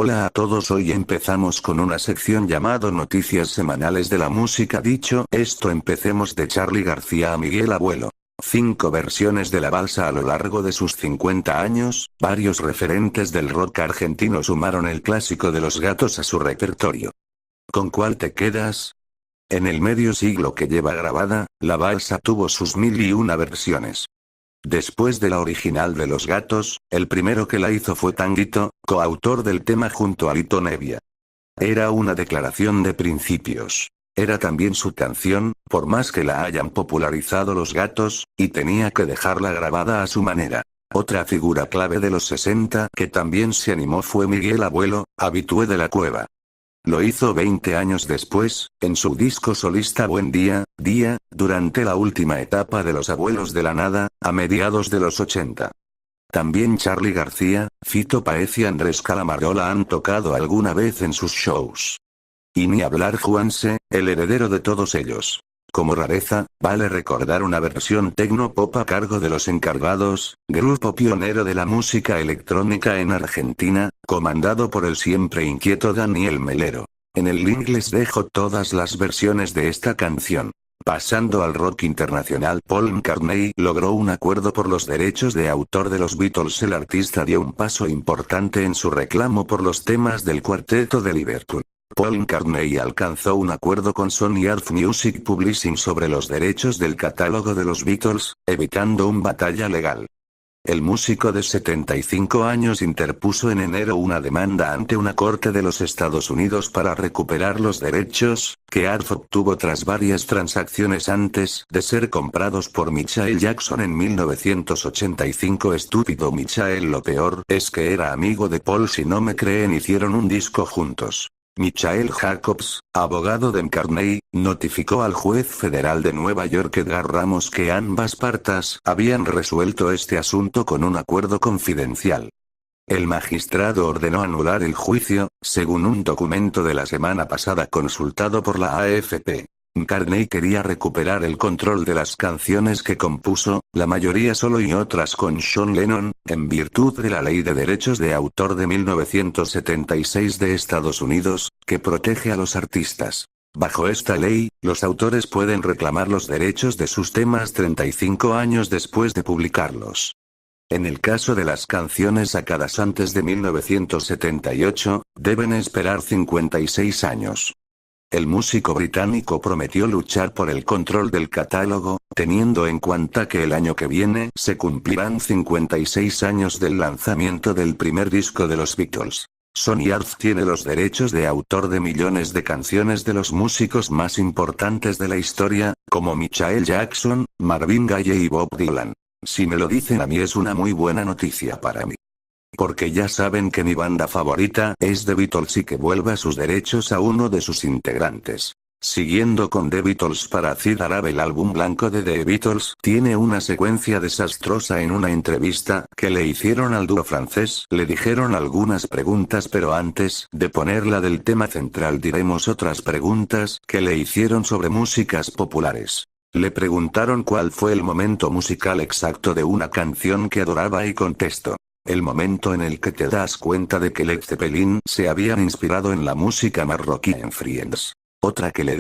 Hola a todos, hoy empezamos con una sección llamado Noticias Semanales de la Música. Dicho esto, empecemos de Charly García a Miguel Abuelo. 5 versiones de la balsa a lo largo de sus 50 años, varios referentes del rock argentino sumaron el clásico de Los Gatos a su repertorio. ¿Con cuál te quedas? En el medio siglo que lleva grabada, la balsa tuvo sus 1001 versiones. Después de la original de Los Gatos, el primero que la hizo fue Tanguito, coautor del tema junto a Lito Nebbia. Era una declaración de principios. Era también su canción, por más que la hayan popularizado Los Gatos, y tenía que dejarla grabada a su manera. Otra figura clave de los 60 que también se animó fue Miguel Abuelo, habitué de la cueva. Lo hizo 20 años después, en su disco solista Buen Día, durante la última etapa de Los Abuelos de la Nada, a mediados de los 80. También Charly García, Fito Páez y Andrés Calamaro la han tocado alguna vez en sus shows. Y ni hablar Juanse, el heredero de todos ellos. Como rareza, vale recordar una versión tecno-pop a cargo de Los Encargados, grupo pionero de la música electrónica en Argentina, comandado por el siempre inquieto Daniel Melero. En el link les dejo todas las versiones de esta canción. Pasando al rock internacional, Paul McCartney logró un acuerdo por los derechos de autor de los Beatles. El artista dio un paso importante en su reclamo por los temas del Cuarteto de Liverpool. Paul McCartney alcanzó un acuerdo con Sony Art Music Publishing sobre los derechos del catálogo de los Beatles, evitando una batalla legal. El músico de 75 años interpuso en enero una demanda ante una corte de los Estados Unidos para recuperar los derechos, que Art obtuvo tras varias transacciones antes de ser comprados por Michael Jackson en 1985. Estúpido Michael, lo peor es que era amigo de Paul. Si no me creen, hicieron un disco juntos. Michael Jacobs, abogado de McCartney, notificó al juez federal de Nueva York Edgar Ramos que ambas partes habían resuelto este asunto con un acuerdo confidencial. El magistrado ordenó anular el juicio, según un documento de la semana pasada consultado por la AFP. McCartney quería recuperar el control de las canciones que compuso, la mayoría solo y otras con John Lennon, en virtud de la Ley de Derechos de Autor de 1976 de Estados Unidos, que protege a los artistas. Bajo esta ley, los autores pueden reclamar los derechos de sus temas 35 años después de publicarlos. En el caso de las canciones sacadas antes de 1978, deben esperar 56 años. El músico británico prometió luchar por el control del catálogo, teniendo en cuenta que el año que viene se cumplirán 56 años del lanzamiento del primer disco de los Beatles. Sony Art tiene los derechos de autor de millones de canciones de los músicos más importantes de la historia, como Michael Jackson, Marvin Gaye y Bob Dylan. Si me lo dicen a mí, es una muy buena noticia para mí. Porque ya saben que mi banda favorita es The Beatles y que vuelva sus derechos a uno de sus integrantes. Siguiendo con The Beatles, para Sid Arab, el álbum blanco de The Beatles tiene una secuencia desastrosa. En una entrevista que le hicieron al dúo francés, le dijeron algunas preguntas, pero antes de ponerla del tema central diremos otras preguntas que le hicieron sobre músicas populares. Le preguntaron cuál fue el momento musical exacto de una canción que adoraba y contestó: el momento en el que te das cuenta de que Led Zeppelin se habían inspirado en la música marroquí en Friends. Otra que le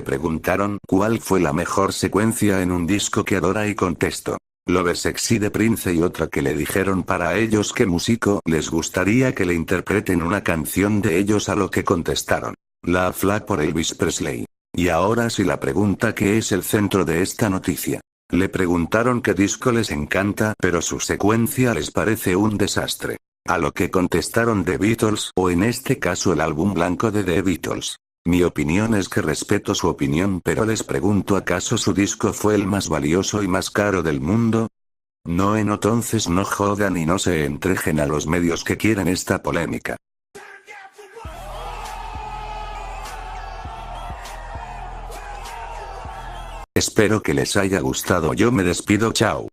preguntaron cuál fue la mejor secuencia en un disco que adora y contestó: Love Sexy de Prince. Y otra que le dijeron para ellos qué músico les gustaría que le interpreten una canción de ellos, a lo que contestaron: La Flag por Elvis Presley. Y ahora sí, la pregunta que es el centro de esta noticia. Le preguntaron qué disco les encanta, pero su secuencia les parece un desastre. A lo que contestaron The Beatles, o en este caso el álbum blanco de The Beatles. Mi opinión es que respeto su opinión, pero les pregunto, ¿acaso su disco fue el más valioso y más caro del mundo? No, entonces no jodan y no se entrejen a los medios que quieren esta polémica. Espero que les haya gustado. Yo me despido, chao.